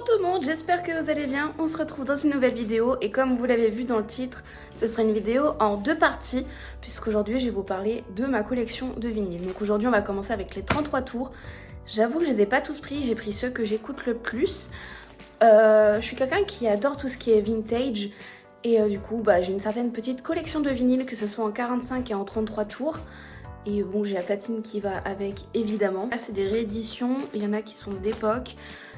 tout le monde, j'espère que vous allez bien. On se retrouve dans une nouvelle vidéo et comme vous l'avez vu dans le titre, ce sera une vidéo en deux parties puisqu'aujourd'hui je vais vous parler de ma collection de vinyles. Donc aujourd'hui on va commencer avec les 33 tours. J'avoue que je les ai pas tous pris, j'ai pris ceux que j'écoute le plus. Je suis quelqu'un qui adore tout ce qui est vintage et du coup j'ai une certaine petite collection de vinyles, que ce soit en 45 et en 33 tours. Et bon, j'ai la platine qui va avec évidemment. Là c'est des rééditions, il y en a qui sont d'époque.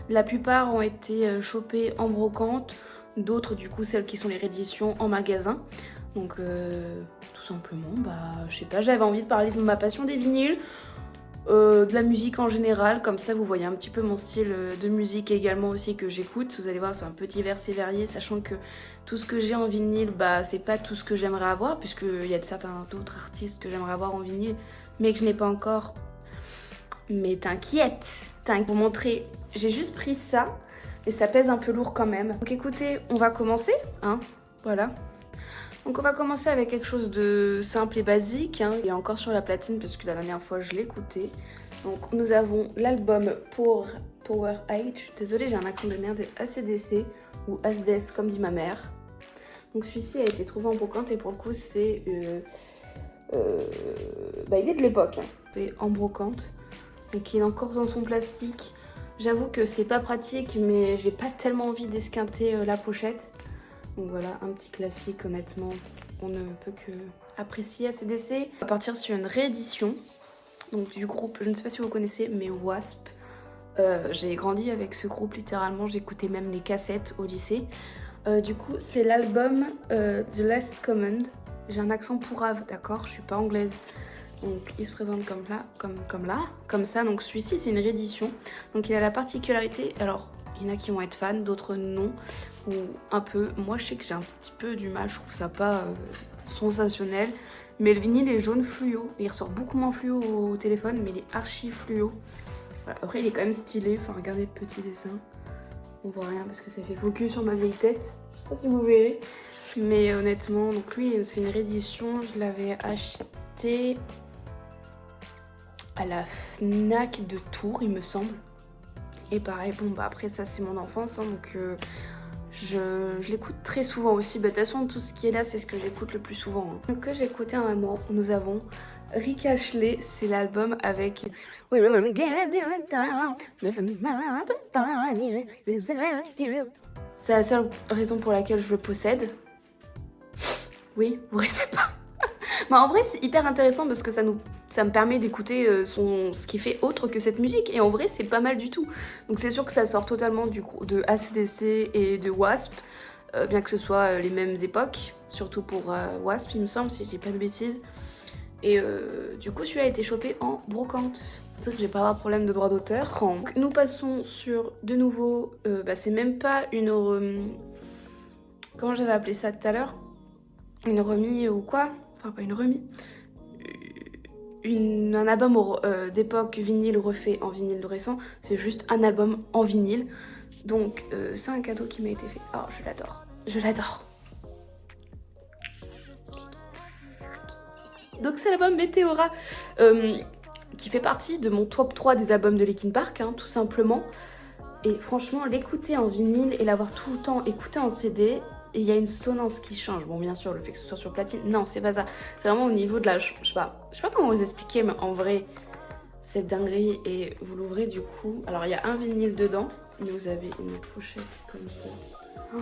La plupart ont été chopées en brocante, d'autres du coup celles qui sont les rééditions en magasin. Donc tout simplement, je sais pas, j'avais envie de parler de ma passion des vinyles, de la musique en général, comme ça vous voyez un petit peu mon style de musique également aussi que j'écoute. Vous allez voir, c'est un peu divers et varié, sachant que tout ce que j'ai en vinyle, c'est pas tout ce que j'aimerais avoir, puisqu'il y a certains d'autres artistes que j'aimerais avoir en vinyle, mais que je n'ai pas encore. Mais t'inquiète, pour vous montrer, j'ai juste pris ça, et ça pèse un peu lourd quand même. Donc écoutez, on va commencer, hein, voilà. Donc on va commencer avec quelque chose de simple et basique, hein. Il est encore sur la platine parce que la dernière fois je l'écoutais. Donc nous avons l'album pour Power Age. Désolée, j'ai un accent de merde, AC/DC ou ASDS comme dit ma mère. Donc celui-ci a été trouvé en brocante et pour le coup c'est... il est de l'époque, hein. En brocante. Donc il est encore dans son plastique. J'avoue que c'est pas pratique, mais j'ai pas tellement envie d'esquinter la pochette. Donc voilà, un petit classique, honnêtement, on ne peut que apprécier AC/DC. On va partir sur une réédition donc du groupe, je ne sais pas si vous connaissez, mais Wasp. J'ai grandi avec ce groupe littéralement, j'écoutais même les cassettes au lycée. Du coup, c'est l'album The Last Command. J'ai un accent pourrave, d'accord, je suis pas anglaise. Donc il se présente comme ça. Donc celui-ci c'est une réédition. Donc il a la particularité, alors il y en a qui vont être fans, d'autres non, ou un peu. Moi je sais que j'ai un petit peu du mal, je trouve ça pas sensationnel. Mais le vinyle est jaune fluo, il ressort beaucoup moins fluo au téléphone, mais il est archi fluo. Voilà. Après il est quand même stylé, enfin regardez le petit dessin. On voit rien parce que ça fait focus sur ma vieille tête, je sais pas si vous verrez. Mais honnêtement, donc lui c'est une réédition, je l'avais acheté à la Fnac de Tours il me semble. Et pareil, après ça c'est mon enfance, hein, donc je l'écoute très souvent aussi. De toute façon tout ce qui est là c'est ce que j'écoute le plus souvent, hein. Donc que j'ai écouté un moment, nous avons Rick Ashley, c'est l'album avec... C'est la seule raison pour laquelle je le possède. Oui, vous rêvez pas. En vrai c'est hyper intéressant parce que ça me permet d'écouter ce qu'il fait autre que cette musique, et en vrai c'est pas mal du tout. Donc c'est sûr que ça sort totalement de AC/DC et de Wasp, bien que ce soit les mêmes époques, surtout pour Wasp il me semble, si je dis pas de bêtises. Et du coup celui-là a été chopé en brocante. C'est sûr que j'ai pas avoir de problème de droit d'auteur. Donc nous passons sur de nouveau, c'est même pas une... comment j'avais appelé ça tout à l'heure, une remise ou quoi, enfin pas une remise, un album d'époque vinyle refait en vinyle récent. C'est juste un album en vinyle. Donc c'est un cadeau qui m'a été fait. Oh je l'adore, je l'adore. Donc c'est l'album Meteora qui fait partie de mon top 3 des albums de Linkin Park, hein, tout simplement. Et franchement l'écouter en vinyle et l'avoir tout le temps écouté en CD, il y a une sonance qui change. Bon bien sûr le fait que ce soit sur platine, non c'est pas ça. C'est vraiment au niveau de la... je sais pas comment vous expliquer, mais en vrai c'est dinguerie. Et vous l'ouvrez du coup, alors il y a un vinyle dedans, mais vous avez une pochette comme ça. Oh.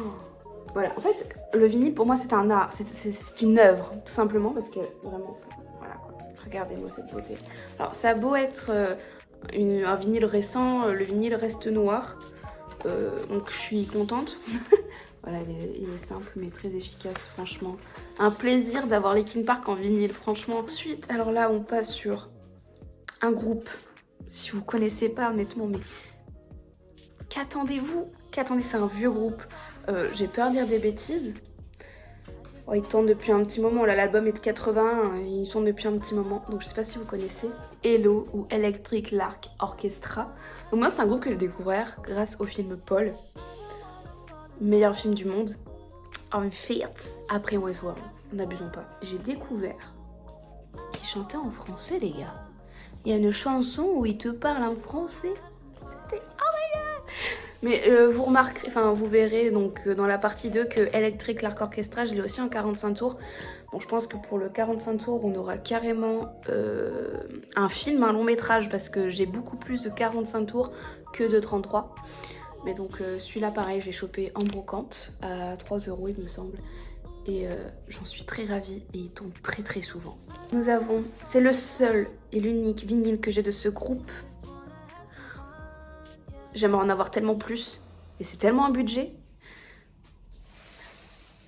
Voilà, en fait le vinyle pour moi c'est un art, c'est une œuvre tout simplement, parce que vraiment, voilà quoi, regardez-moi cette beauté. Alors ça a beau être un vinyle récent, le vinyle reste noir, donc je suis contente. Voilà, il est simple mais très efficace, franchement. Un plaisir d'avoir Linkin Park en vinyle, franchement. Ensuite, alors là, on passe sur un groupe. Si vous connaissez pas, honnêtement, mais qu'attendez-vous? C'est un vieux groupe. J'ai peur de dire des bêtises. Oh, il tourne depuis un petit moment. Là, l'album est de 81, il tourne depuis un petit moment. Donc, je sais pas si vous connaissez. Hello ou Electric Lark Orchestra. Donc, moi, c'est un groupe que j'ai découvert grâce au film Paul. Meilleur film du monde, en fait, après Westworld, n'abusons pas. J'ai découvert qu'il chantait en français, les gars. Il y a une chanson où il te parle en français. Oh my god! Mais vous remarquerez, enfin vous verrez donc dans la partie 2 que Electric Lark Orchestra, je l'ai aussi en 45 tours. Bon, je pense que pour le 45 tours, on aura carrément un film, un long métrage, parce que j'ai beaucoup plus de 45 tours que de 33. Mais donc celui-là, pareil, je l'ai chopé en brocante à 3 € il me semble. Et j'en suis très ravie et il tombe très très souvent. Nous avons, c'est le seul et l'unique vinyle que j'ai de ce groupe. J'aimerais en avoir tellement plus, mais c'est tellement un budget.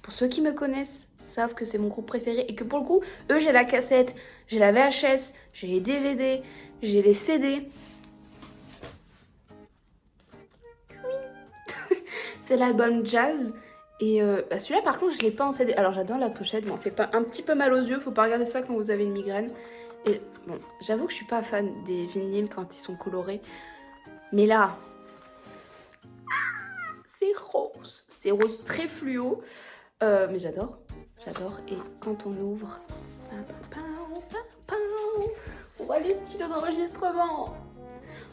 Pour ceux qui me connaissent, savent que c'est mon groupe préféré et que pour le coup, eux, j'ai la cassette, j'ai la VHS, j'ai les DVD, j'ai les CD. C'est l'album Jazz. Et celui-là, par contre, je l'ai pas en CD. Alors, j'adore la pochette, mais on fait pas un petit peu mal aux yeux. Faut pas regarder ça quand vous avez une migraine. Et bon, j'avoue que je suis pas fan des vinyles quand ils sont colorés. Mais là, c'est rose très fluo. Mais j'adore. Et quand on ouvre, on voit le studio d'enregistrement.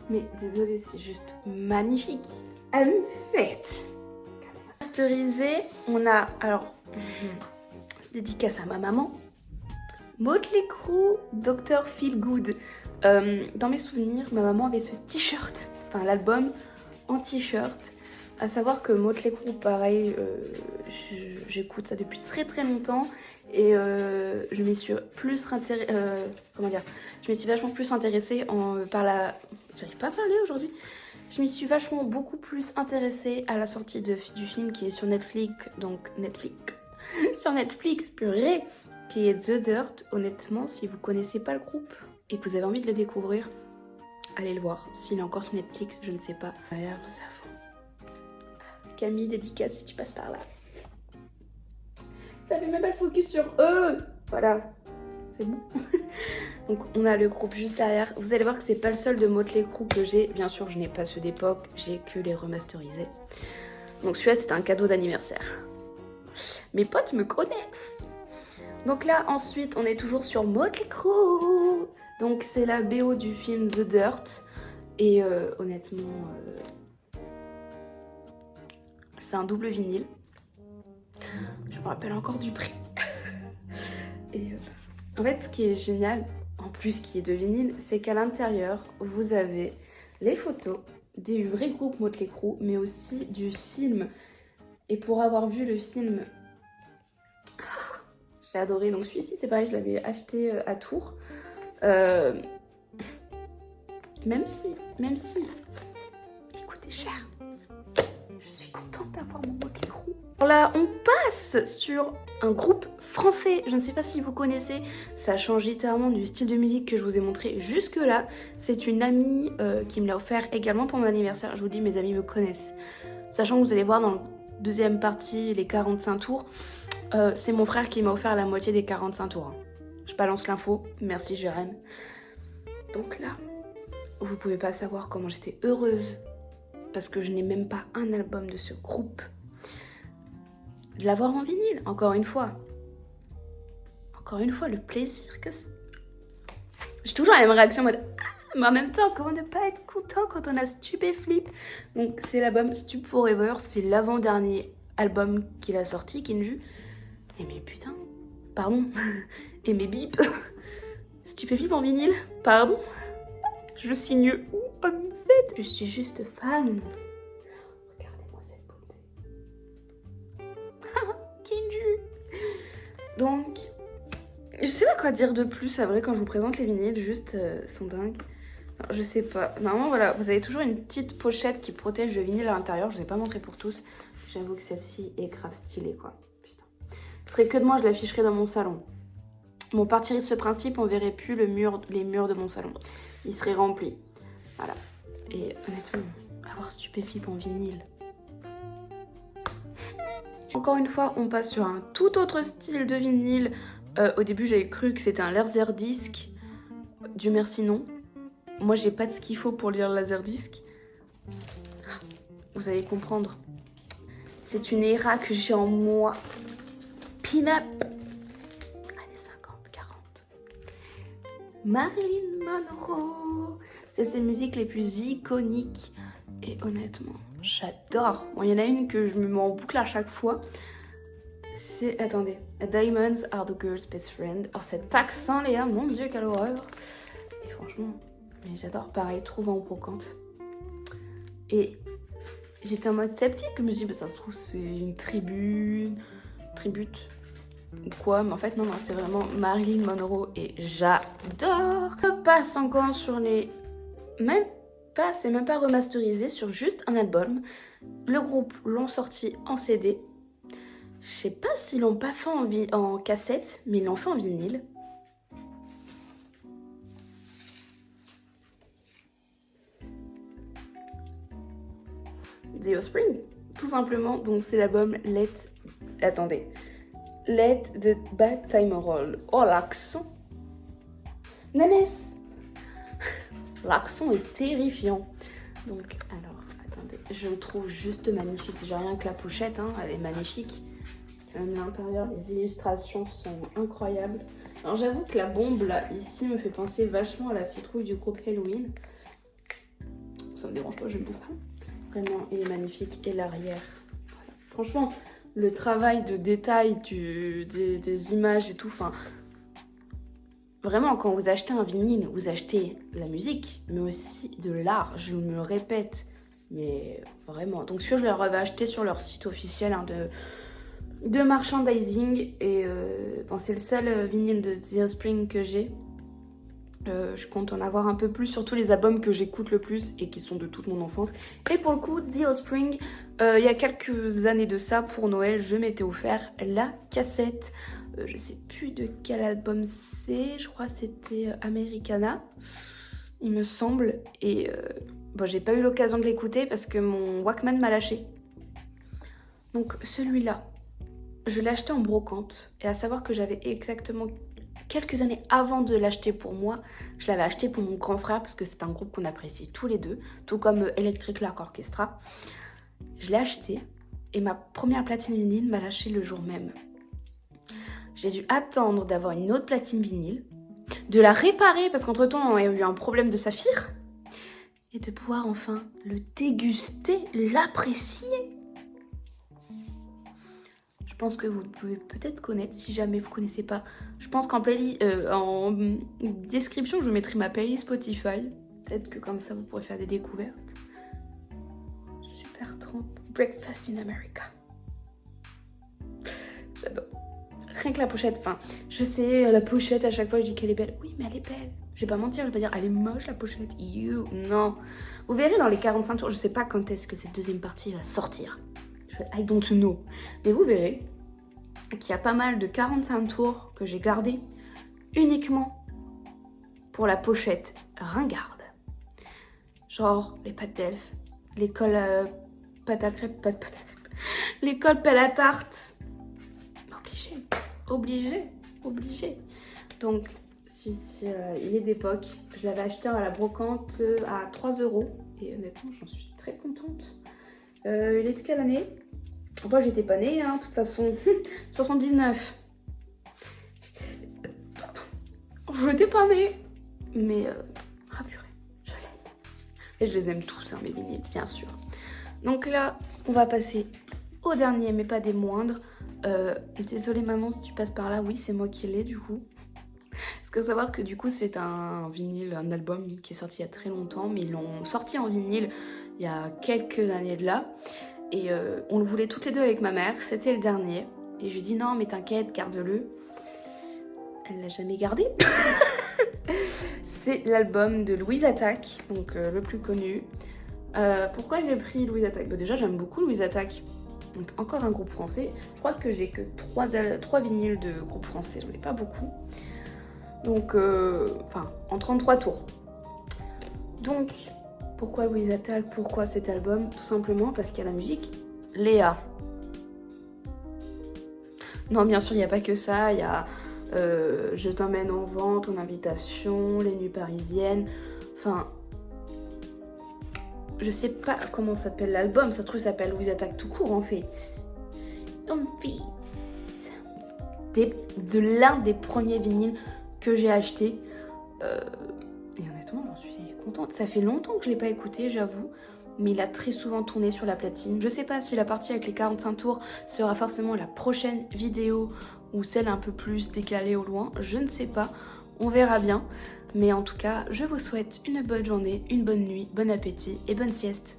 Mais désolé, c'est juste magnifique. À une fête. Masterisé, on a alors dédicace à ma maman. Motley Crue, Dr. Feel Good. Dans mes souvenirs, ma maman avait ce t-shirt, enfin l'album en t-shirt. À savoir que Motley Crue, pareil, j'écoute ça depuis très très longtemps et je m'y suis plus je me suis vachement plus intéressée par la. J'arrive pas à parler aujourd'hui. Je m'y suis vachement beaucoup plus intéressée à la sortie du film qui est sur Netflix, sur Netflix, purée, qui est The Dirt. Honnêtement, si vous connaissez pas le groupe et que vous avez envie de le découvrir, allez le voir. S'il est encore sur Netflix, je ne sais pas. D'ailleurs, nous avons Camille, dédicace si tu passes par là. Ça fait même pas le focus sur eux. Voilà, c'est bon. Donc on a le groupe juste derrière. Vous allez voir que c'est pas le seul de Motley Crue que j'ai. Bien sûr, je n'ai pas ceux d'époque, j'ai que les remasterisés. Donc celui-là, c'est un cadeau d'anniversaire. Mes potes me connaissent. Donc là, ensuite, on est toujours sur Motley Crue. Donc c'est la BO du film The Dirt. Et honnêtement, c'est un double vinyle. Je me rappelle encore du prix. Et en fait, ce qui est génial, en plus qui est de vinyle, c'est qu'à l'intérieur, vous avez les photos du vrai groupe Motley Crue, mais aussi du film. Et pour avoir vu le film, j'ai adoré. Donc celui-ci, c'est pareil, je l'avais acheté à Tours. Même si il coûtait cher, je suis contente d'avoir mon Motley Crue. Alors là, on passe sur un groupe français. Je ne sais pas si vous connaissez, ça change littéralement du style de musique que je vous ai montré jusque là. C'est une amie qui me l'a offert également pour mon anniversaire. Je vous dis, mes amis me connaissent. Sachant que vous allez voir dans la deuxième partie, les 45 tours, c'est mon frère qui m'a offert la moitié des 45 tours. Je balance l'info, merci Jérém. Donc là, vous pouvez pas savoir comment j'étais heureuse, parce que je n'ai même pas un album de ce groupe, de l'avoir en vinyle, encore une fois. Encore une fois, le plaisir que c'est. J'ai toujours la même réaction en mode ah, mais en même temps, comment ne pas être content quand on a Stupéflip. Donc c'est l'album Stup Forever, c'est l'avant-dernier album qu'il a sorti, Kinju. Et mais putain, pardon, et mes bips, Stupéflip en vinyle, pardon. Je signe où en fait? Je suis juste fan. Regardez-moi cette beauté. Kinju. Donc, je sais pas quoi dire de plus, c'est vrai, quand je vous présente les vinyles, juste sont dingues. Alors, je sais pas. Normalement, voilà, vous avez toujours une petite pochette qui protège le vinyle à l'intérieur. Je vous ai pas montré pour tous. J'avoue que celle-ci est grave stylée, quoi. Putain. Ce serait que de moi, je l'afficherais dans mon salon. Bon, partirait de ce principe, on verrait plus les murs de mon salon. Ils seraient remplis. Voilà. Et honnêtement, avoir Stupéflip en vinyle. Encore une fois, on passe sur un tout autre style de vinyle. Au début, j'avais cru que c'était un laserdisc. Dieu merci, non. Moi, j'ai pas de ce qu'il faut pour lire le laserdisc. Vous allez comprendre. C'est une éra que j'ai en moi. Pin-up. Allez, 50, 40. Marilyn Monroe. C'est ses musiques les plus iconiques. Et honnêtement, J'adore. Bon, il y en a une que je me mets en boucle à chaque fois. C'est, attendez, Diamonds are the girl's best friend. Oh, cet accent, Léa, mon Dieu, quelle horreur. Et franchement, mais j'adore. Pareil, trouve en brocante. Et j'étais en mode sceptique. Je me suis dit, bah, ça se trouve, c'est une tribute ou quoi. Mais en fait, non, c'est vraiment Marilyn Monroe. Et j'adore. Je passe encore sur les... c'est même pas remasterisé, sur juste un album. Le groupe l'ont sorti en CD. Je sais pas s'ils l'ont pas fait en cassette, mais ils l'ont fait en vinyle. The Offspring, tout simplement. Donc c'est l'album Let the Bad Time Roll. Oh, l'accent. Nanès. L'accent est terrifiant. Donc, alors, attendez, je le trouve juste magnifique. J'ai rien que la pochette, hein, elle est magnifique. Même l'intérieur, les illustrations sont incroyables. Alors j'avoue que la bombe là, ici, me fait penser vachement à la citrouille du groupe Helloween. Ça me dérange pas, j'aime beaucoup. Vraiment, il est magnifique. Et l'arrière. Voilà. Franchement, le travail de détail des images et tout, enfin... Vraiment, quand vous achetez un vinyle, vous achetez la musique, mais aussi de l'art, je me répète. Mais vraiment. Donc sûr, je leur avais acheté sur leur site officiel hein, de merchandising. Et bon, c'est le seul vinyle de The Offspring que j'ai. Je compte en avoir un peu plus, surtout les albums que j'écoute le plus et qui sont de toute mon enfance. Et pour le coup, The Offspring, il y a quelques années de ça, pour Noël, je m'étais offert la cassette. Je sais plus de quel album c'est, je crois que c'était Americana, il me semble. Et bon, j'ai pas eu l'occasion de l'écouter parce que mon Walkman m'a lâché. Donc celui-là, je l'ai acheté en brocante. Et à savoir que j'avais exactement quelques années avant de l'acheter pour moi, je l'avais acheté pour mon grand frère parce que c'est un groupe qu'on apprécie tous les deux, tout comme Electric Light Orchestra. Je l'ai acheté et ma première platine vinyle m'a lâché le jour même. J'ai dû attendre d'avoir une autre platine vinyle, de la réparer parce qu'entre temps il y a eu un problème de saphir, et de pouvoir enfin le déguster, l'apprécier. Je pense que vous pouvez peut-être connaître, si jamais vous ne connaissez pas. Je pense qu'en en description, je mettrai ma playlist Spotify. Peut-être que comme ça, vous pourrez faire des découvertes. Super Tramp, Breakfast in America. J'adore. Rien que la pochette, enfin, je sais, la pochette, à chaque fois, je dis qu'elle est belle. Oui, mais elle est belle. Je vais pas mentir, je vais pas dire, elle est moche, la pochette. You, non. Vous verrez dans les 45 tours, je sais pas quand est-ce que cette deuxième partie va sortir. I don't know. Mais vous verrez qu'il y a pas mal de 45 tours que j'ai gardés uniquement pour la pochette ringarde. Genre les pâtes d'elfe, les cols pâte à crêpes, les cols pelle à tarte. Obligé. Donc, il est d'époque. Je l'avais acheté à la brocante à 3 €. Et honnêtement, j'en suis très contente. Il est de quelle année? Moi, j'étais pas née, hein, de toute façon. 79. Je n'étais pas née. Mais, purée, je l'aime. Et je les aime tous, hein, mes vinyles, bien sûr. Donc là, on va passer au dernier, mais pas des moindres. Désolée maman si tu passes par là, oui c'est moi qui l'ai du coup. Parce qu'il faut savoir que du coup c'est un vinyle, un album qui est sorti il y a très longtemps, mais ils l'ont sorti en vinyle il y a quelques années de là. Et on le voulait toutes les deux avec ma mère, c'était le dernier. Et je lui dis non mais t'inquiète, garde-le. Elle l'a jamais gardé. C'est l'album de Louise Attaque, donc le plus connu. Pourquoi j'ai pris Louise Attaque? Bah, déjà j'aime beaucoup Louise Attaque. Donc encore un groupe français. Je crois que j'ai que 3 vinyles de groupe français, j'en ai pas beaucoup. Donc, enfin, en 33 tours. Donc, pourquoi Louise Attaque? Pourquoi cet album? Tout simplement parce qu'il y a la musique Léa. Non, bien sûr, il n'y a pas que ça. Il y a Je t'emmène en vent, Ton invitation, Les nuits parisiennes. Enfin... Je sais pas comment s'appelle l'album, ça se trouve ça s'appelle Louise Attaque tout court en fait. De l'un des premiers vinyles que j'ai acheté. Et honnêtement, j'en suis contente. Ça fait longtemps que je l'ai pas écouté, j'avoue. mais il a très souvent tourné sur la platine. Je sais pas si la partie avec les 45 tours sera forcément la prochaine vidéo ou celle un peu plus décalée au loin, je ne sais pas, on verra bien. Mais en tout cas, je vous souhaite une bonne journée, une bonne nuit, bon appétit et bonne sieste.